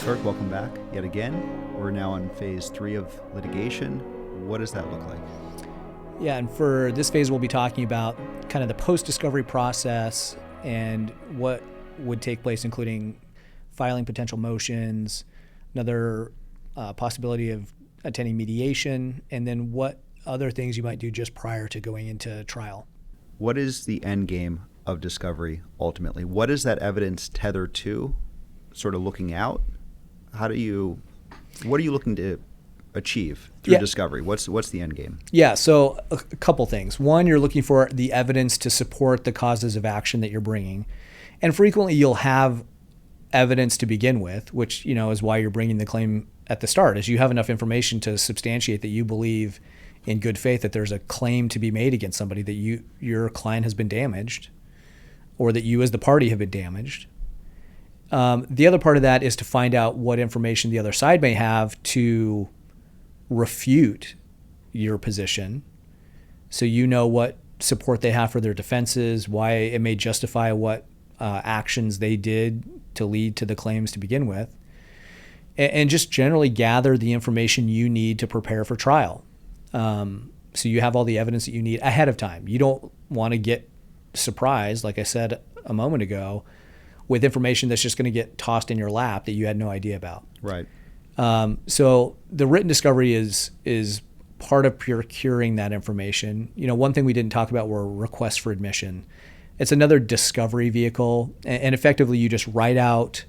Kirk, welcome back yet again. We're now on phase 3 of litigation. What does that look like? Yeah, and for this phase, we'll be talking about kind of the post-discovery process and what would take place, including filing potential motions, another possibility of attending mediation, and then what other things you might do just prior to going into trial. What is the end game of discovery ultimately? What is that evidence tethered to? Sort of looking out? What are you looking to achieve through discovery? What's the end game? Yeah, so a couple things. One, you're looking for the evidence to support the causes of action that you're bringing. And frequently you'll have evidence to begin with, which, is why you're bringing the claim at the start, is you have enough information to substantiate that you believe in good faith that there's a claim to be made against somebody, that your client has been damaged or that you as the party have been damaged. The other part of that is to find out what information the other side may have to refute your position, so you know what support they have for their defenses, why it may justify what actions they did to lead to the claims to begin with, and just generally gather the information you need to prepare for trial. So you have all the evidence that you need ahead of time. You don't want to get surprised, like I said a moment ago, with information that's just going to get tossed in your lap that you had no idea about. Right. So the written discovery is part of procuring that information. One thing we didn't talk about were requests for admission. It's another discovery vehicle, and effectively you just write out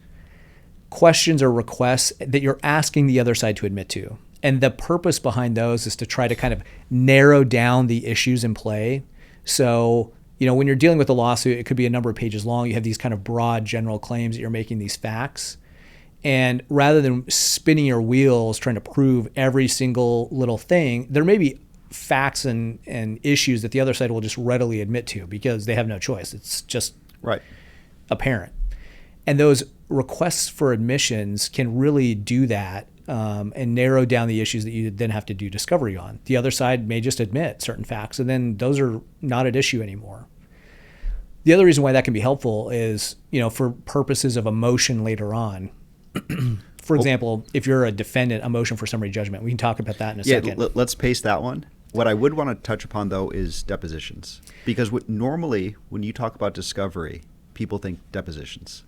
questions or requests that you're asking the other side to admit to. And the purpose behind those is to try to kind of narrow down the issues in play. So, when you're dealing with a lawsuit, it could be a number of pages long. You have these kind of broad general claims that you're making, these facts. And rather than spinning your wheels trying to prove every single little thing, there may be facts and issues that the other side will just readily admit to because they have no choice. It's just apparent. And those requests for admissions can really do that and narrow down the issues that you then have to do discovery on. The other side may just admit certain facts, and then those are not at issue anymore. The other reason why that can be helpful is, for purposes of a motion later on. For example, if you're a defendant, a motion for summary judgment. We can talk about that in a second. Let's paste that one. What I would want to touch upon, though, is depositions. Because normally, when you talk about discovery, people think depositions.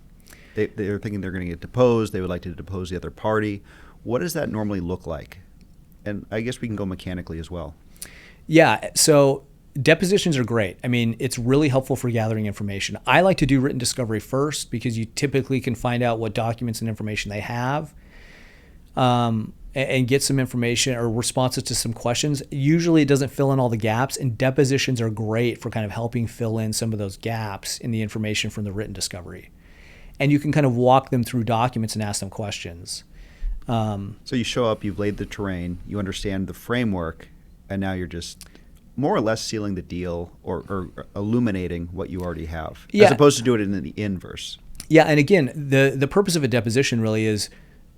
They're thinking they're going to get deposed. They would like to depose the other party. What does that normally look like? And I guess we can go mechanically as well. Yeah, so depositions are great. I mean, it's really helpful for gathering information. I like to do written discovery first because you typically can find out what documents and information they have and get some information or responses to some questions. Usually it doesn't fill in all the gaps, and depositions are great for kind of helping fill in some of those gaps in the information from the written discovery. And you can kind of walk them through documents and ask them questions. So you show up, you've laid the terrain, you understand the framework, and now you're just more or less sealing the deal or illuminating what you already have, as opposed to do it in the inverse. Yeah, and again, the purpose of a deposition really is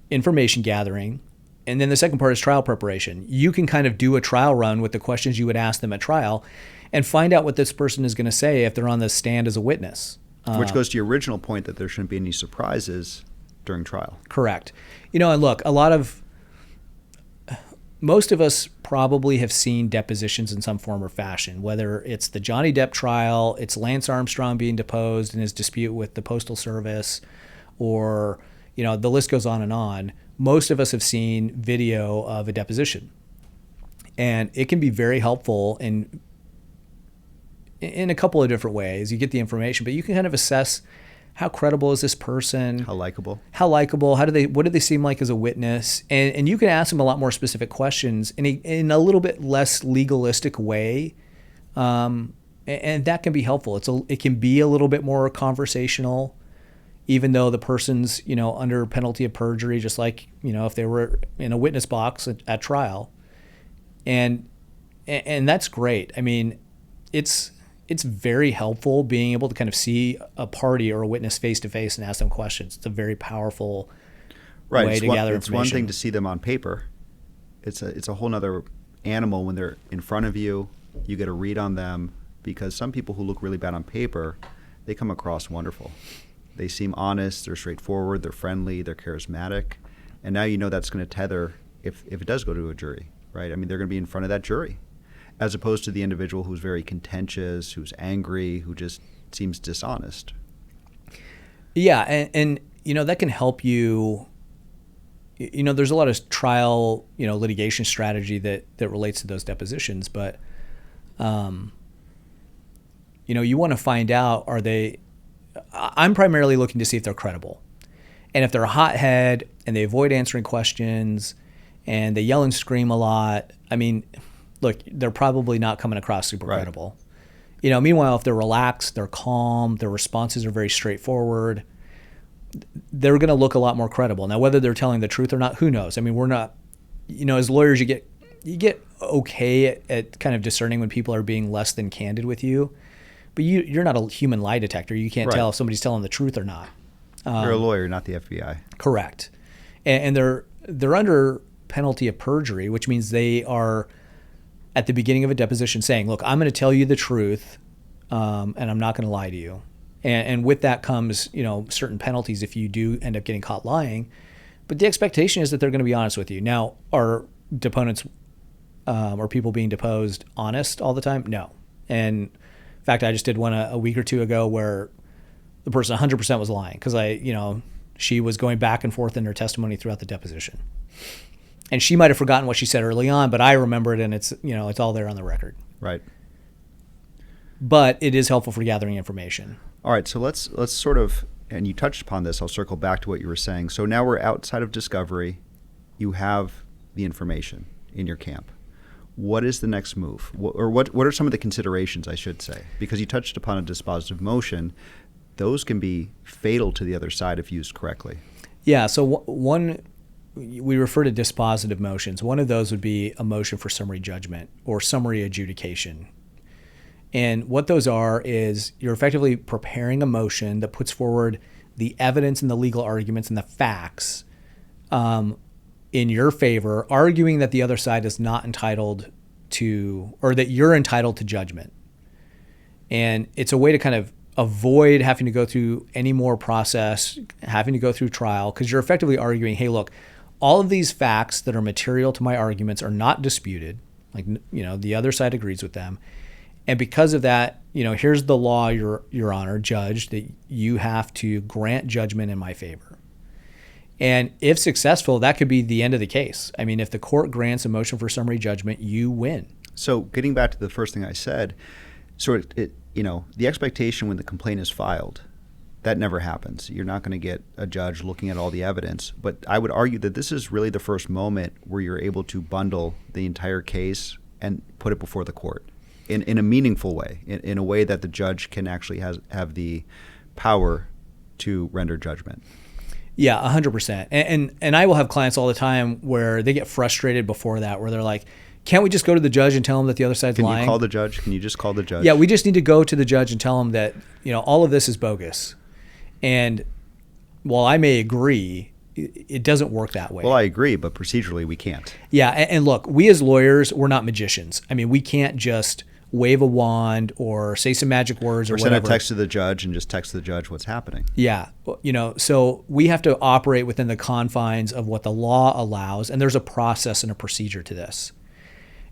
information gathering, and then the second part is trial preparation. You can kind of do a trial run with the questions you would ask them at trial and find out what this person is going to say if they're on the stand as a witness. Which goes to your original point that there shouldn't be any surprises during trial. Correct. And look, most of us probably have seen depositions in some form or fashion, whether it's the Johnny Depp trial, it's Lance Armstrong being deposed in his dispute with the Postal Service, or, the list goes on and on. Most of us have seen video of a deposition. And it can be very helpful in a couple of different ways. You get the information, but you can kind of assess how credible is this person? How likable? What do they seem like as a witness? And you can ask them a lot more specific questions in a little bit less legalistic way. And that can be helpful. It can be a little bit more conversational, even though the person's, under penalty of perjury, just like, if they were in a witness box at trial. And that's great. I mean, it's very helpful being able to kind of see a party or a witness face to face and ask them questions. It's a very powerful way to gather information. It's one thing to see them on paper. It's a whole nother animal when they're in front of you. You get a read on them, because some people who look really bad on paper, they come across wonderful. They seem honest, they're straightforward, they're friendly, they're charismatic. And now you know that's going to tether if it does go to a jury, right? I mean, they're going to be in front of that jury, as opposed to the individual who's very contentious, who's angry, who just seems dishonest. Yeah, and that can help you. There's a lot of trial, litigation strategy that relates to those depositions, but, you want to find out, I'm primarily looking to see if they're credible. And if they're a hothead and they avoid answering questions and they yell and scream a lot, I mean, look, they're probably not coming across super credible. Meanwhile, if they're relaxed, they're calm, their responses are very straightforward, they're going to look a lot more credible. Now, whether they're telling the truth or not, who knows? I mean, we're not, as lawyers, you get okay at kind of discerning when people are being less than candid with you, but you're not a human lie detector. You can't tell if somebody's telling the truth or not. You're a lawyer, not the FBI. Correct. And they're under penalty of perjury, which means they are at the beginning of a deposition saying, look, I'm going to tell you the truth, and I'm not going to lie to you. And with that comes, certain penalties if you do end up getting caught lying. But the expectation is that they're going to be honest with you. Now, are deponents or people being deposed honest all the time? No. And in fact, I just did one a week or two ago where the person 100% was lying because she was going back and forth in her testimony throughout the deposition. And she might have forgotten what she said early on, but I remember it, and it's all there on the record. Right. But it is helpful for gathering information. All right, so let's sort of, and you touched upon this, I'll circle back to what you were saying. So now we're outside of discovery. You have the information in your camp. What is the next move? What are some of the considerations, I should say? Because you touched upon a dispositive motion. Those can be fatal to the other side if used correctly. Yeah, so we refer to dispositive motions. One of those would be a motion for summary judgment or summary adjudication. And what those are is you're effectively preparing a motion that puts forward the evidence and the legal arguments and the facts in your favor, arguing that the other side is not entitled to, or that you're entitled to judgment. And it's a way to kind of avoid having to go through any more process, having to go through trial, because you're effectively arguing, hey, look, all of these facts that are material to my arguments are not disputed. Like, the other side agrees with them. And because of that, here's the law, Your Honor, judge, that you have to grant judgment in my favor. And if successful, that could be the end of the case. I mean, if the court grants a motion for summary judgment, you win. So getting back to the first thing I said, the expectation when the complaint is filed, that never happens. You're not going to get a judge looking at all the evidence. But I would argue that this is really the first moment where you're able to bundle the entire case and put it before the court in a meaningful way, in a way that the judge can actually have the power to render judgment. Yeah, 100%. And I will have clients all the time where they get frustrated before that, where they're like, can't we just go to the judge and tell them that the other side's lying? Can you call the judge? Can you just call the judge? Yeah, we just need to go to the judge and tell them that, all of this is bogus. And while I may agree, it doesn't work that way. Well, I agree, but procedurally we can't. Yeah, and look, we as lawyers, we're not magicians. I mean, we can't just wave a wand or say some magic words or whatever. Or send a text to the judge and just text the judge what's happening. Yeah, so we have to operate within the confines of what the law allows, and there's a process and a procedure to this.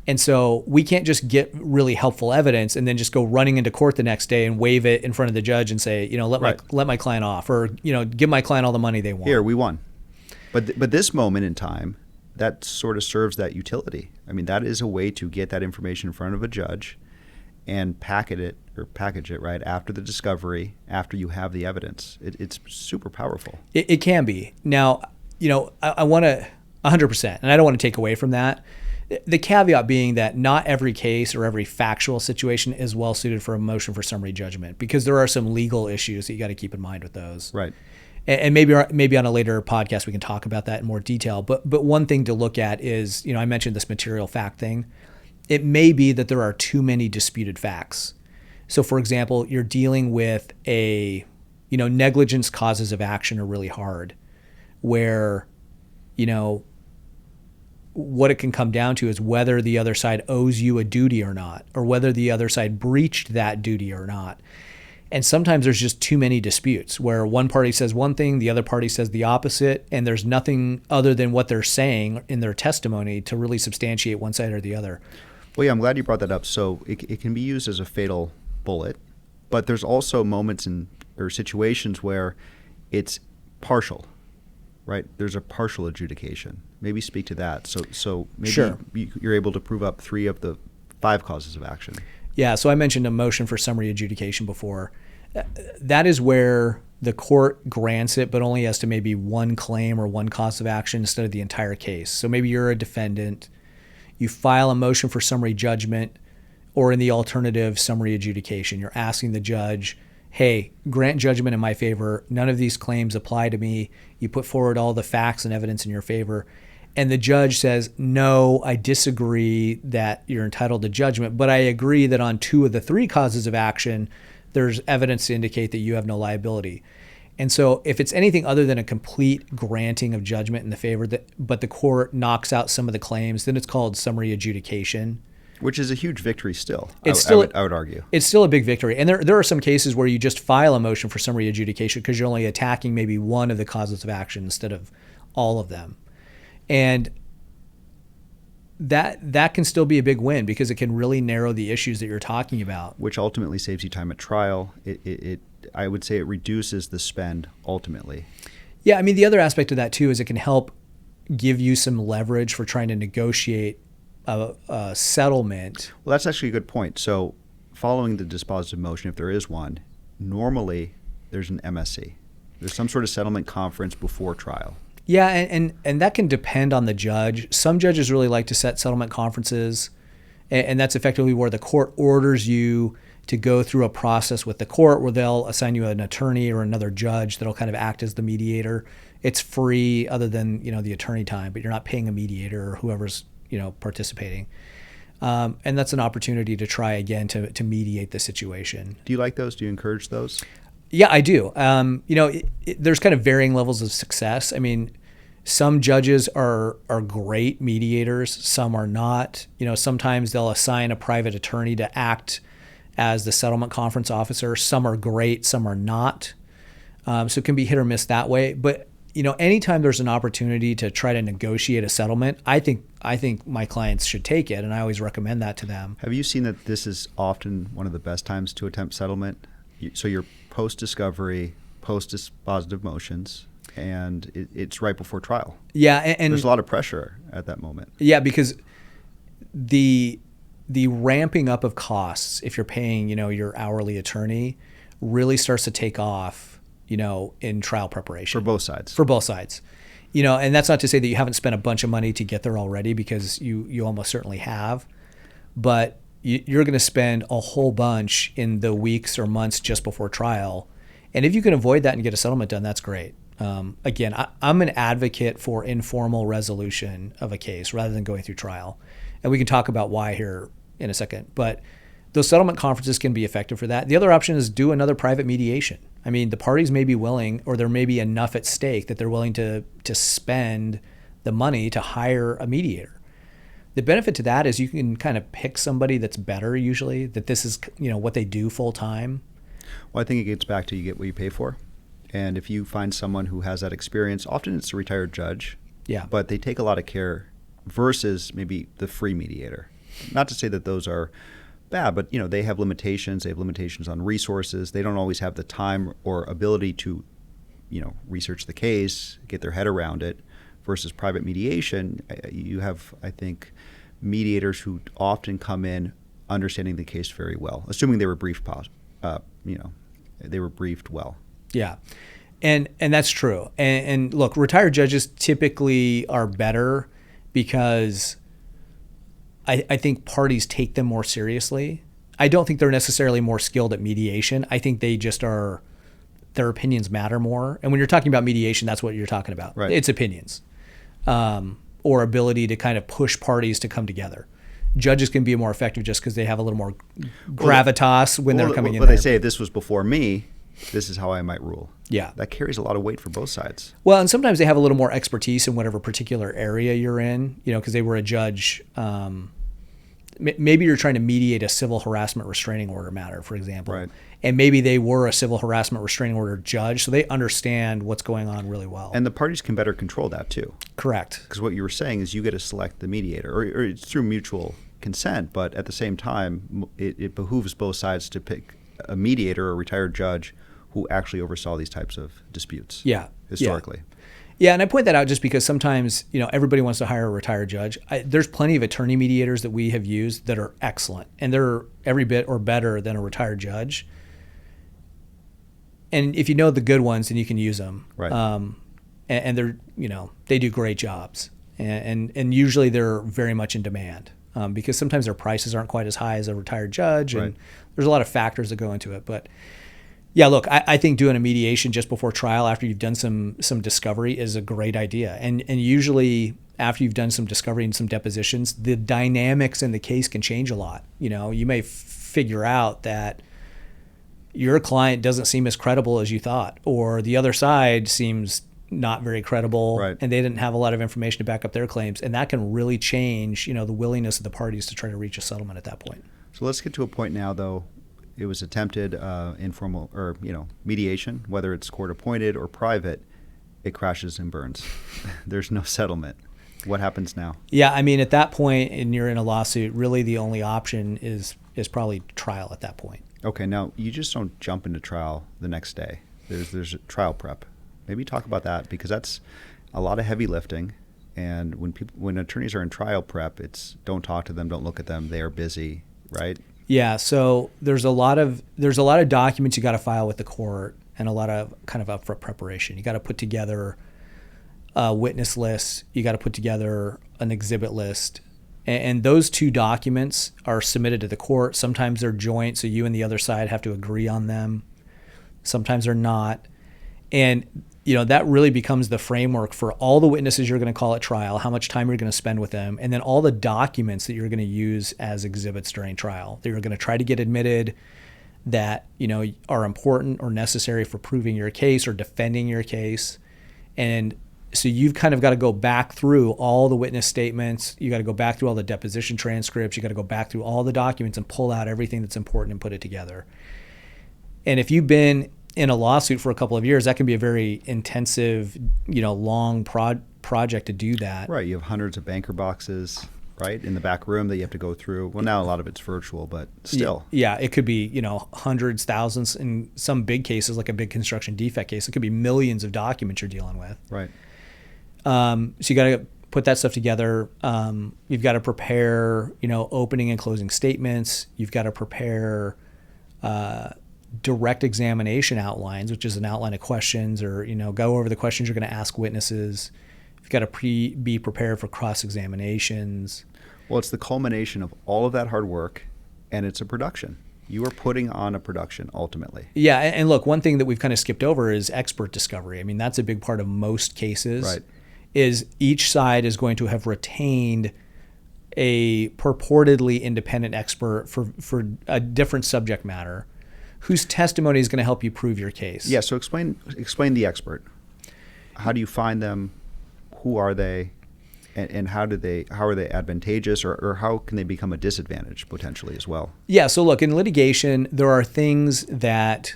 And so we can't just get really helpful evidence and then just go running into court the next day and wave it in front of the judge and say, let my client off, or give my client all the money they want. Here, we won. But this moment in time, that sort of serves that utility. I mean, that is a way to get that information in front of a judge and package it right after the discovery, after you have the evidence. It's super powerful. It can be. Now, I want to 100%, and I don't want to take away from that. The caveat being that not every case or every factual situation is well suited for a motion for summary judgment, because there are some legal issues that you got to keep in mind with those. Right. And maybe on a later podcast we can talk about that in more detail. But one thing to look at is, I mentioned this material fact thing. It may be that there are too many disputed facts. So, for example, you're dealing with negligence causes of action are really hard, where, what it can come down to is whether the other side owes you a duty or not, or whether the other side breached that duty or not. And sometimes there's just too many disputes where one party says one thing, the other party says the opposite, and there's nothing other than what they're saying in their testimony to really substantiate one side or the other. Well, yeah, I'm glad you brought that up. So it can be used as a fatal bullet, but there's also moments or situations where it's partial, right? There's a partial adjudication. Maybe speak to that. So maybe Sure. you're able to prove up 3 of the 5 causes of action. Yeah, so I mentioned a motion for summary adjudication before. That is where the court grants it, but only as to maybe one claim or one cause of action instead of the entire case. So maybe you're a defendant, you file a motion for summary judgment, or in the alternative, summary adjudication. You're asking the judge, hey, grant judgment in my favor. None of these claims apply to me. You put forward all the facts and evidence in your favor. And the judge says, no, I disagree that you're entitled to judgment, but I agree that on 2 of the 3 causes of action, there's evidence to indicate that you have no liability. And so if it's anything other than a complete granting of judgment in the favor, but the court knocks out some of the claims, then it's called summary adjudication. Which is a huge victory still, I would argue. It's still a big victory. And there are some cases where you just file a motion for summary adjudication because you're only attacking maybe one of the causes of action instead of all of them. And that can still be a big win because it can really narrow the issues that you're talking about. Which ultimately saves you time at trial. I would say it reduces the spend ultimately. Yeah, I mean, the other aspect of that too is it can help give you some leverage for trying to negotiate a settlement. Well, that's actually a good point. So following the dispositive motion, if there is one, normally there's an MSC. There's some sort of settlement conference before trial. Yeah, and that can depend on the judge. Some judges really like to set settlement conferences, and that's effectively where the court orders you to go through a process with the court where they'll assign you an attorney or another judge that'll kind of act as the mediator. It's free other than, the attorney time, but you're not paying a mediator or whoever's, participating. And that's an opportunity to try again to mediate the situation. Do you like those? Do you encourage those? Yeah, I do. There's kind of varying levels of success. I mean, some judges are great mediators. Some are not. Sometimes they'll assign a private attorney to act as the settlement conference officer. Some are great. Some are not. So it can be hit or miss that way. But anytime there's an opportunity to try to negotiate a settlement, I think my clients should take it, and I always recommend that to them. Have you seen that this is often one of the best times to attempt settlement? So you're post-discovery, post-dispositive motions, and it's right before trial. Yeah, and there's a lot of pressure at that moment. Yeah, because the ramping up of costs, if you're paying, your hourly attorney, really starts to take off, in trial preparation. For both sides. For both sides. And that's not to say that you haven't spent a bunch of money to get there already, because you almost certainly have. But you're going to spend a whole bunch in the weeks or months just before trial. And if you can avoid that and get a settlement done, that's great. Again, I'm an advocate for informal resolution of a case rather than going through trial. And we can talk about why here in a second. But those settlement conferences can be effective for that. The other option is do another private mediation. I mean, the parties may be willing, or there may be enough at stake that they're willing to spend the money to hire a mediator. The benefit to that is you can kind of pick somebody that's better usually, that this is, what they do full time. Well, I think it gets back to you get what you pay for. And if you find someone who has that experience, often it's a retired judge. Yeah. But they take a lot of care versus maybe the free mediator. Not to say that those are bad, but they have limitations. They have limitations on resources. They don't always have the time or ability to, research the case, get their head around it. Versus private mediation, you have, I think, mediators who often come in understanding the case very well, assuming they were briefed. They were briefed well. Yeah, and that's true. And look, retired judges typically are better because I think parties take them more seriously. I don't think they're necessarily more skilled at mediation. I think they just are. Their opinions matter more. And when you're talking about mediation, that's what you're talking about. Right. It's opinions. Or ability to kind of push parties to come together. Judges can be more effective just because they have a little more gravitas when they're coming in. But they say if this was before me, this is how I might rule. Yeah. That carries a lot of weight for both sides. Well, and sometimes they have a little more expertise in whatever particular area you're in, because they were a judge maybe you're trying to mediate a civil harassment restraining order matter, for example. Right. And maybe they were a civil harassment restraining order judge, so they understand what's going on really well. And the parties can better control that too. Correct. Because what you were saying is you get to select the mediator, or it's through mutual consent, but at the same time, it behooves both sides to pick a mediator or a retired judge who actually oversaw these types of disputes. Yeah. Historically. Yeah, and I point that out just because sometimes, everybody wants to hire a retired judge. There's plenty of attorney mediators that we have used that are excellent, and they're every bit or better than a retired judge. And if you know the good ones, then you can use them. Right. And they're, they do great jobs, and usually they're very much in demand because sometimes their prices aren't quite as high as a retired judge, and there's a lot of factors that go into it. But yeah, look, I think doing a mediation just before trial after you've done some discovery is a great idea. And usually after you've done some discovery and some depositions, the dynamics in the case can change a lot. You may figure out that your client doesn't seem as credible as you thought, or the other side seems not very credible, and they didn't have a lot of information to back up their claims. And that can really change, the willingness of the parties to try to reach a settlement at that point. So let's get to a point now, though. It was attempted informal or mediation, whether it's court appointed or private, it crashes and burns. There's no settlement. What happens now? Yeah, at that point, and you're in a lawsuit, really the only option is probably trial at that point. Okay, now you just don't jump into trial the next day. There's a trial prep. Maybe talk about that, because that's a lot of heavy lifting. And when attorneys are in trial prep, it's don't talk to them, don't look at them, they are busy, right? Yeah, so there's a lot of documents you got to file with the court, and a lot of kind of upfront preparation. You got to put together a witness list. You got to put together an exhibit list, and those two documents are submitted to the court. Sometimes they're joint, so you and the other side have to agree on them. Sometimes they're not, and that really becomes the framework for all the witnesses you're going to call at trial, how much time you're going to spend with them, and then all the documents that you're going to use as exhibits during trial that you're going to try to get admitted that, are important or necessary for proving your case or defending your case. And so you've kind of got to go back through all the witness statements. You got to go back through all the deposition transcripts. You got to go back through all the documents and pull out everything that's important and put it together. And if you've been in a lawsuit for a couple of years, that can be a very intensive, long project to do that. Right. You have hundreds of banker boxes, right, in the back room that you have to go through. Well, now a lot of it's virtual, but still. Yeah, it could be, hundreds, thousands. In some big cases, like a big construction defect case, it could be millions of documents you're dealing with. Right. So you got to put that stuff together. You've got to prepare, opening and closing statements. You've got to prepare direct examination outlines, which is an outline of questions, or go over the questions you're going to ask witnesses. You've got to be prepared for cross-examinations. Well, it's the culmination of all of that hard work, and it's a production. You are putting on a production ultimately. Yeah, and look, one thing that we've kind of skipped over is expert discovery. That's a big part of most cases. Right. Is each side is going to have retained a purportedly independent expert for a different subject matter, whose testimony is going to help you prove your case. Yeah, so explain the expert. How do you find them? Who are they? And how are they advantageous, or how can they become a disadvantage potentially as well? Yeah, so look, in litigation, there are things that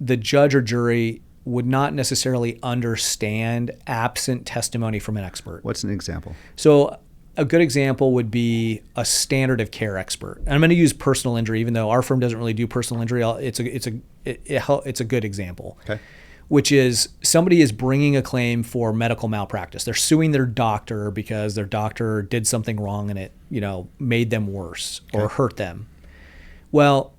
the judge or jury would not necessarily understand absent testimony from an expert. What's an example? So a good example would be a standard of care expert. And I'm going to use personal injury, even though our firm doesn't really do personal injury. It's a good example. Okay. Which is somebody is bringing a claim for medical malpractice. They're suing their doctor because their doctor did something wrong and it, made them worse or hurt them. Well,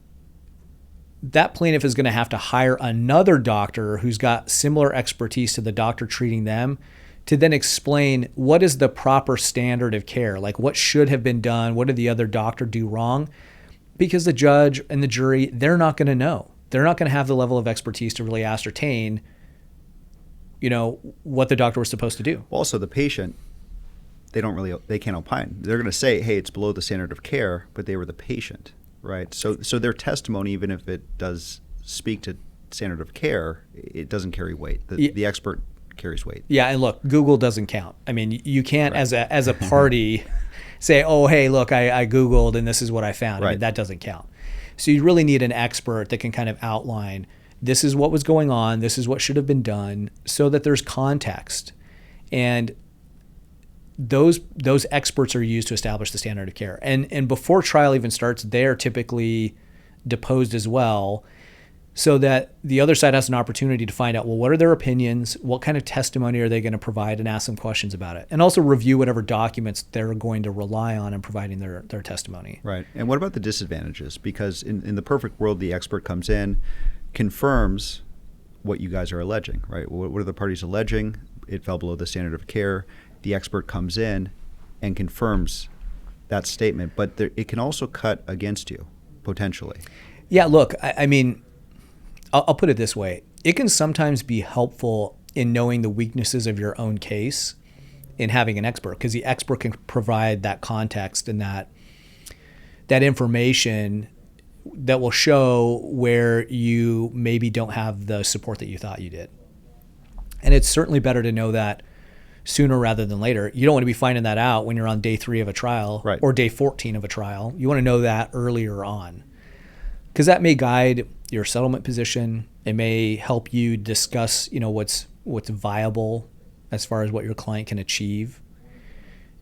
that plaintiff is going to have to hire another doctor who's got similar expertise to the doctor treating them to then explain what is the proper standard of care, like what should have been done, what did the other doctor do wrong? Because the judge and the jury, they're not going to know. They're not going to have the level of expertise to really ascertain, what the doctor was supposed to do. Also, the patient, they can't opine. They're going to say, hey, it's below the standard of care, but they were the patient, right? So their testimony, even if it does speak to standard of care, it doesn't carry weight. The expert carries weight. Yeah, and look, Google doesn't count. I mean, you can't as a party say, oh, hey, look, I Googled and this is what I found. I mean, that doesn't count. So you really need an expert that can kind of outline, this is what was going on, this is what should have been done, so that there's context. And those experts are used to establish the standard of care. And before trial even starts, they're typically deposed as well, so that the other side has an opportunity to find out, well, what are their opinions? What kind of testimony are they going to provide, and ask them questions about it? And also review whatever documents they're going to rely on in providing their testimony. Right. And what about the disadvantages? Because in the perfect world, the expert comes in, confirms what you guys are alleging, right? What are the parties alleging? It fell below the standard of care. The expert comes in and confirms that statement, but it can also cut against you, potentially. Yeah, look, I mean, I'll put it this way. It can sometimes be helpful in knowing the weaknesses of your own case in having an expert, because the expert can provide that context and that information that will show where you maybe don't have the support that you thought you did. And it's certainly better to know that sooner rather than later. You don't want to be finding that out when you're on day 3 of a trial, right, or day 14 of a trial. You want to know that earlier on, because that may guide your settlement position. It may help you discuss, what's viable as far as what your client can achieve.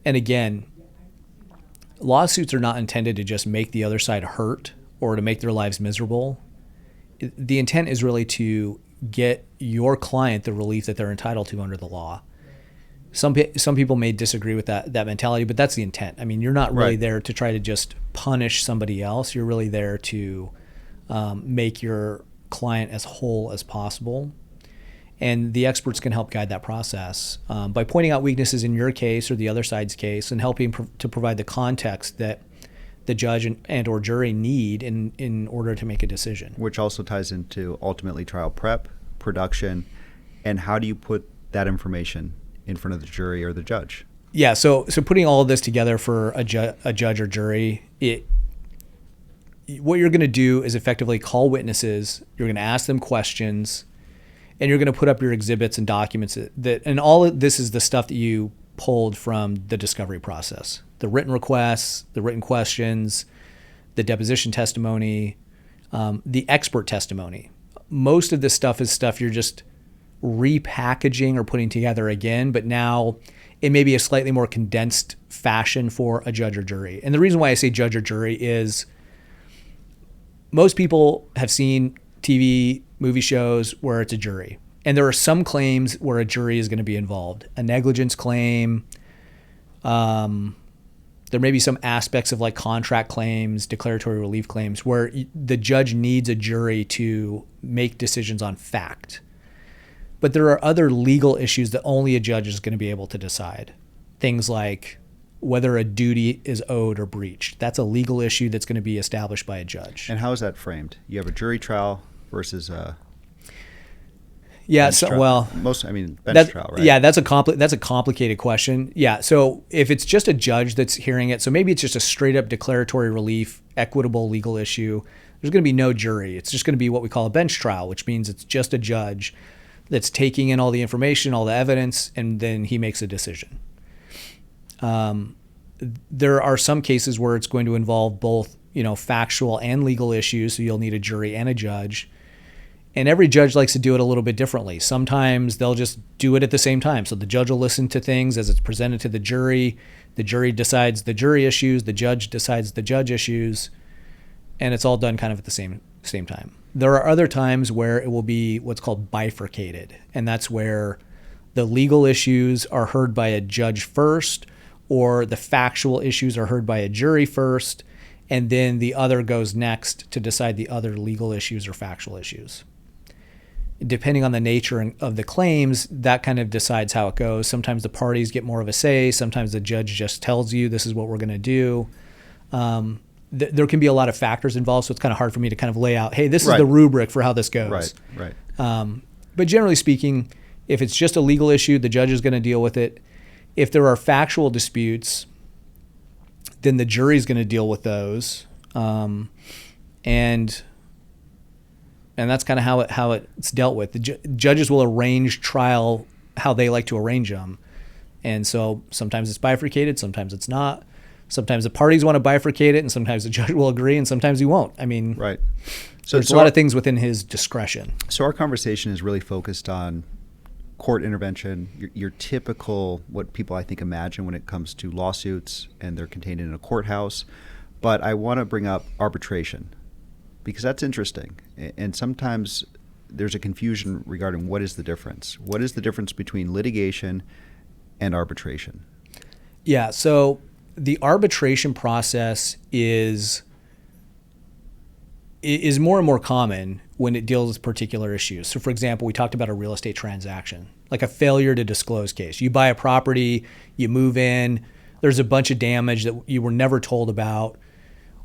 And again, lawsuits are not intended to just make the other side hurt or to make their lives miserable. The intent is really to get your client the relief that they're entitled to under the law. Some people may disagree with that mentality, but that's the intent. I mean, you're not really there to try to just punish somebody else. You're really there to make your client as whole as possible. And the experts can help guide that process by pointing out weaknesses in your case or the other side's case, and helping to provide the context that the judge and or jury need in order to make a decision. Which also ties into ultimately trial prep, production, and how do you put that information in front of the jury or the judge? Yeah, so putting all of this together for a judge or jury, what you're going to do is effectively call witnesses. You're going to ask them questions, and you're going to put up your exhibits and documents and all of this is the stuff that you pulled from the discovery process: the written requests, the written questions, the deposition testimony, the expert testimony. Most of this stuff is stuff you're just repackaging or putting together again, but now it may be a slightly more condensed fashion for a judge or jury. And the reason why I say judge or jury is most people have seen TV, movie shows where it's a jury. And there are some claims where a jury is going to be involved. A negligence claim. There may be some aspects of like contract claims, declaratory relief claims, where the judge needs a jury to make decisions on fact. But there are other legal issues that only a judge is going to be able to decide. Things like whether a duty is owed or breached. That's a legal issue that's going to be established by a judge. And how is that framed? You have a jury trial versus a bench trial, right? Yeah, that's a complicated question. Yeah, so if it's just a judge that's hearing it, so maybe it's just a straight up declaratory relief, equitable legal issue, there's going to be no jury. It's just going to be what we call a bench trial, which means it's just a judge that's taking in all the information, all the evidence, and then he makes a decision. There are some cases where it's going to involve both, factual and legal issues, so you'll need a jury and a judge. And every judge likes to do it a little bit differently. Sometimes they'll just do it at the same time. So the judge will listen to things as it's presented to the jury decides the jury issues, the judge decides the judge issues, and it's all done kind of at the same time. There are other times where it will be what's called bifurcated, and that's where the legal issues are heard by a judge first, or the factual issues are heard by a jury first, and then the other goes next to decide the other legal issues or factual issues. Depending on the nature of the claims, that kind of decides how it goes. Sometimes the parties get more of a say. Sometimes the judge just tells you this is what we're going to do. There can be a lot of factors involved, so it's kind of hard for me to kind of lay out, hey, this is the rubric for how this goes. Right. But generally speaking, if it's just a legal issue, the judge is going to deal with it. If there are factual disputes, then the jury is going to deal with those. And that's kind of how it's dealt with. The judges will arrange trial how they like to arrange them. And so sometimes it's bifurcated, sometimes it's not. Sometimes the parties want to bifurcate it, and sometimes the judge will agree, and sometimes he won't. I mean, right. So there's a lot of things within his discretion. So our conversation is really focused on court intervention, your typical, what people I think imagine when it comes to lawsuits, and they're contained in a courthouse. But I want to bring up arbitration, because that's interesting. And sometimes there's a confusion regarding what is the difference. What is the difference between litigation and arbitration? Yeah, so the arbitration process is more and more common when it deals with particular issues. So for example, we talked about a real estate transaction, like a failure to disclose case. You buy a property, you move in, there's a bunch of damage that you were never told about.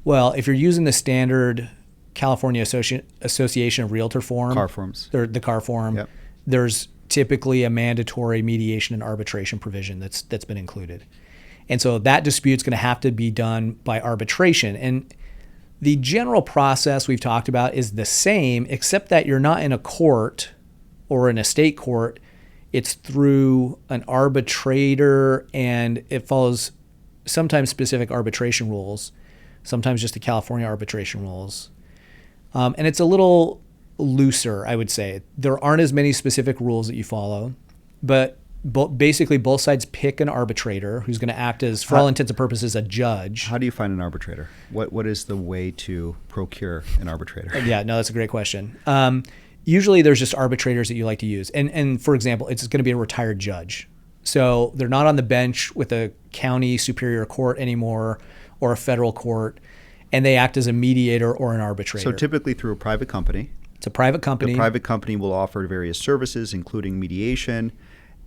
Well, if you're using the standard California Association of Realtor form, CAR forms, the CAR form, yep. There's typically a mandatory mediation and arbitration provision that's been included. And so that dispute's going to have to be done by arbitration. And the general process we've talked about is the same, except that you're not in a court or in a state court. It's through an arbitrator, and it follows sometimes specific arbitration rules, sometimes just the California arbitration rules. And it's a little looser, I would say. There aren't as many specific rules that you follow, but basically both sides pick an arbitrator who's going to act as, for all intents and purposes, a judge. How do you find an arbitrator? What is the way to procure an arbitrator? Yeah, no, that's a great question. Usually there's just arbitrators that you like to use. And for example, it's going to be a retired judge. So they're not on the bench with a county superior court anymore or a federal court, and they act as a mediator or an arbitrator. So typically through a private company. It's a private company. The private company will offer various services, including mediation,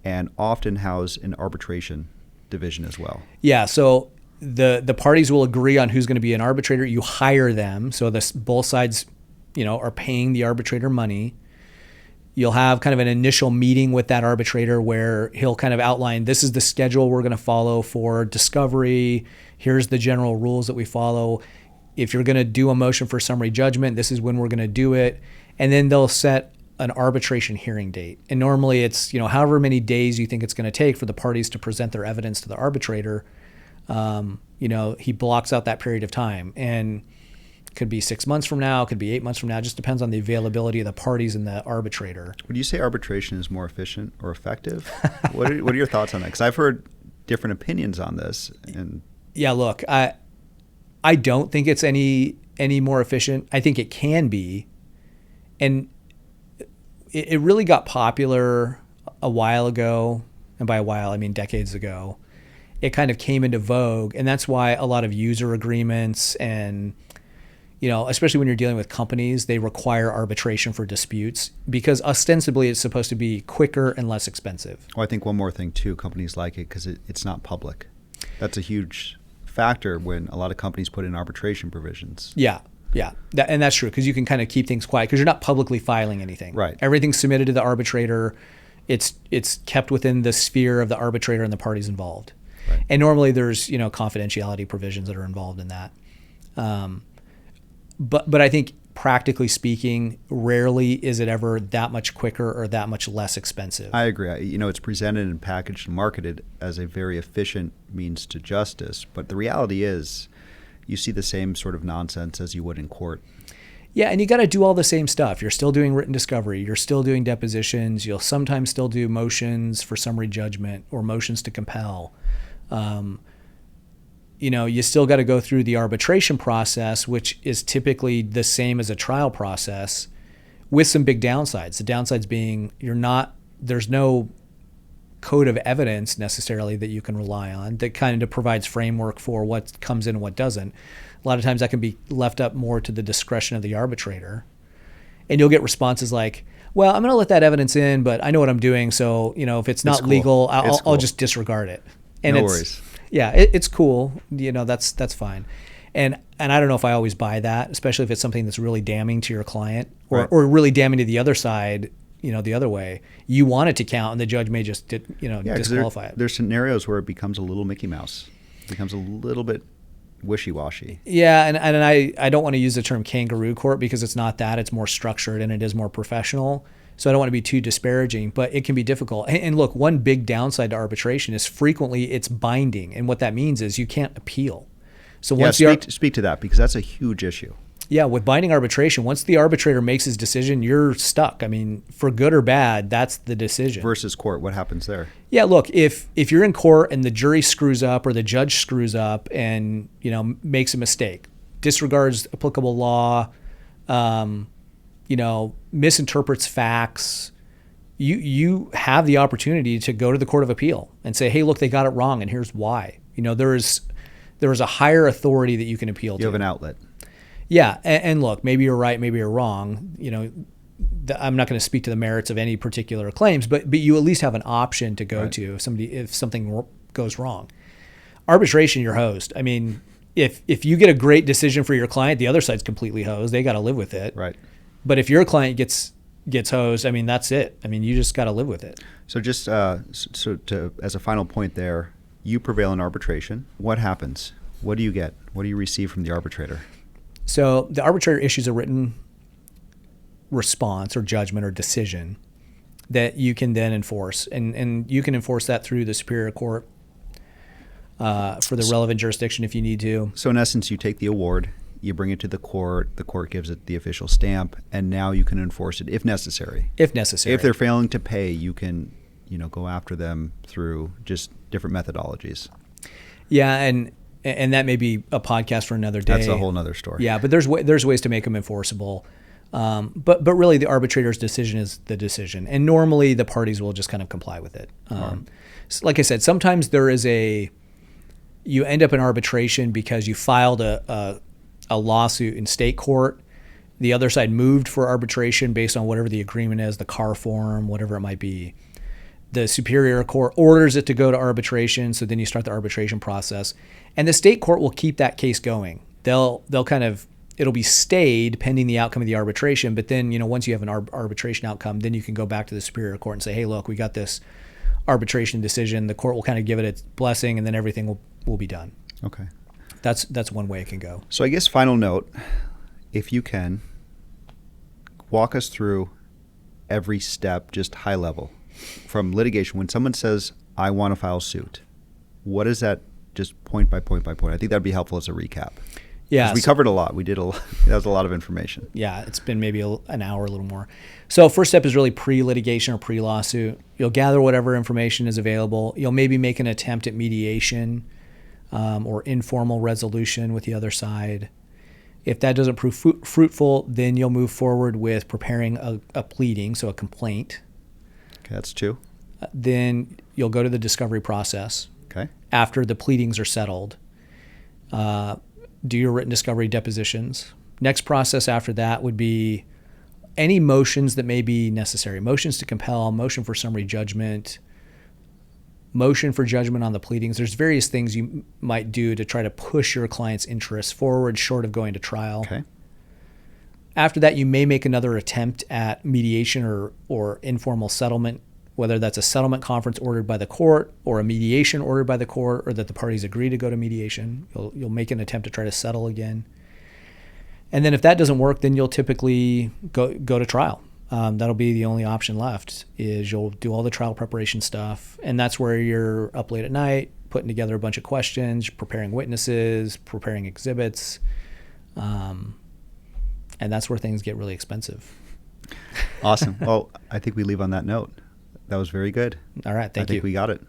and often house an arbitration division as well. Yeah, so the parties will agree on who's going to be an arbitrator. You hire them, so both sides, are paying the arbitrator money. You'll have kind of an initial meeting with that arbitrator where he'll kind of outline, this is the schedule we're going to follow for discovery. Here's the general rules that we follow. If you're going to do a motion for summary judgment, this is when we're going to do it. And then they'll set an arbitration hearing date. And normally it's, however many days you think it's going to take for the parties to present their evidence to the arbitrator. He blocks out that period of time. And it could be 6 months from now, it could be 8 months from now. It just depends on the availability of the parties and the arbitrator. Would you say arbitration is more efficient or effective? What are your thoughts on that? Because I've heard different opinions on this. And yeah, look, I don't think it's any more efficient. I think it can be. And it really got popular a while ago. And by a while, I mean decades ago. It kind of came into vogue. And that's why a lot of user agreements and, especially when you're dealing with companies, they require arbitration for disputes because ostensibly it's supposed to be quicker and less expensive. Well, I think one more thing too, companies like it because it's not public. That's a huge factor when a lot of companies put in arbitration provisions. Yeah. And that's true because you can kind of keep things quiet because you're not publicly filing anything. Right. Everything's submitted to the arbitrator. It's kept within the sphere of the arbitrator and the parties involved. Right. And normally there's, confidentiality provisions that are involved in that. But I think practically speaking, rarely is it ever that much quicker or that much less expensive. I agree. It's presented and packaged and marketed as a very efficient means to justice. But the reality is you see the same sort of nonsense as you would in court. Yeah, and you got to do all the same stuff. You're still doing written discovery. You're still doing depositions. You'll sometimes still do motions for summary judgment or motions to compel. You still got to go through the arbitration process, which is typically the same as a trial process with some big downsides. The downsides being there's no code of evidence necessarily that you can rely on that kind of provides framework for what comes in and what doesn't. A lot of times that can be left up more to the discretion of the arbitrator. And you'll get responses like, well, I'm going to let that evidence in, but I know what I'm doing. So, if it's not legal, I'll just disregard it. And no worries. Yeah, it's cool. That's fine. And I don't know if I always buy that, especially if it's something that's really damning to your client or, right. or really damning to the other side, the other way. You want it to count and the judge may just, disqualify it. There's scenarios where it becomes a little Mickey Mouse. It becomes a little bit wishy-washy. Yeah, and I don't want to use the term kangaroo court because it's not that. It's more structured and it is more professional. So I don't want to be too disparaging, but it can be difficult. And look, one big downside to arbitration is frequently it's binding. And what that means is you can't appeal. So once speak to that, because that's a huge issue. Yeah, with binding arbitration, once the arbitrator makes his decision, you're stuck. I mean, for good or bad, that's the decision. Versus court, what happens there? Yeah, look, if you're in court and the jury screws up or the judge screws up and, makes a mistake, disregards applicable law, misinterprets facts, you have the opportunity to go to the Court of Appeal and say, hey, look, they got it wrong and here's why. There is a higher authority that you can appeal to. You have an outlet. Yeah, and look, maybe you're right, maybe you're wrong. I'm not going to speak to the merits of any particular claims, but you at least have an option to go to if something goes wrong. Arbitration, you're hosed. I mean, if you get a great decision for your client, the other side's completely hosed. They got to live with it. Right. But if your client gets hosed, I mean, that's it. I mean, you just got to live with it. So just as a final point there, you prevail in arbitration. What happens? What do you get? What do you receive from the arbitrator? So the arbitrator issues a written response or judgment or decision that you can then enforce. And you can enforce that through the Superior Court for the relevant jurisdiction if you need to. So in essence, you take the award, you bring it to the court gives it the official stamp, and now you can enforce it if necessary. If necessary. If they're failing to pay, you can go after them through just different methodologies. Yeah, and that may be a podcast for another day. That's a whole nother story. Yeah, but there's ways to make them enforceable. But really, the arbitrator's decision is the decision, and normally the parties will just kind of comply with it. So like I said, sometimes you end up in arbitration because you filed a lawsuit in state court. The other side moved for arbitration based on whatever the agreement is, the CAR form, whatever it might be. The Superior Court orders it to go to arbitration, so then you start the arbitration process. And the state court will keep that case going. It'll be stayed pending the outcome of the arbitration, but then, once you have an arbitration outcome, then you can go back to the Superior Court and say, hey, look, we got this arbitration decision. The court will kind of give it its blessing, and then everything will be done. Okay. That's one way it can go. So I guess final note, if you can, walk us through every step, just high level. From litigation, when someone says, I want to file suit, what is that, just point by point by point? I think that'd be helpful as a recap. Yeah. We covered a lot. We did a lot. That was a lot of information. Yeah, it's been maybe an hour, a little more. So first step is really pre-litigation or pre-lawsuit. You'll gather whatever information is available. You'll maybe make an attempt at mediation or informal resolution with the other side. If that doesn't prove fruitful, then you'll move forward with preparing a pleading, so a complaint. Okay, that's two. Then you'll go to the discovery process. Okay. After the pleadings are settled, do your written discovery depositions. Next process after that would be any motions that may be necessary. Motions to compel, motion for summary judgment, motion for judgment on the pleadings. There's various things you might do to try to push your client's interests forward short of going to trial. Okay. After that, you may make another attempt at mediation or informal settlement, whether that's a settlement conference ordered by the court or a mediation ordered by the court, or that the parties agree to go to mediation. You'll make an attempt to try to settle again. And then if that doesn't work, then you'll typically go to trial. That'll be the only option left, is you'll do all the trial preparation stuff. And that's where you're up late at night, putting together a bunch of questions, preparing witnesses, preparing exhibits. And that's where things get really expensive. Awesome. Well, I think we leave on that note. That was very good. All right. Thank you. I think we got it.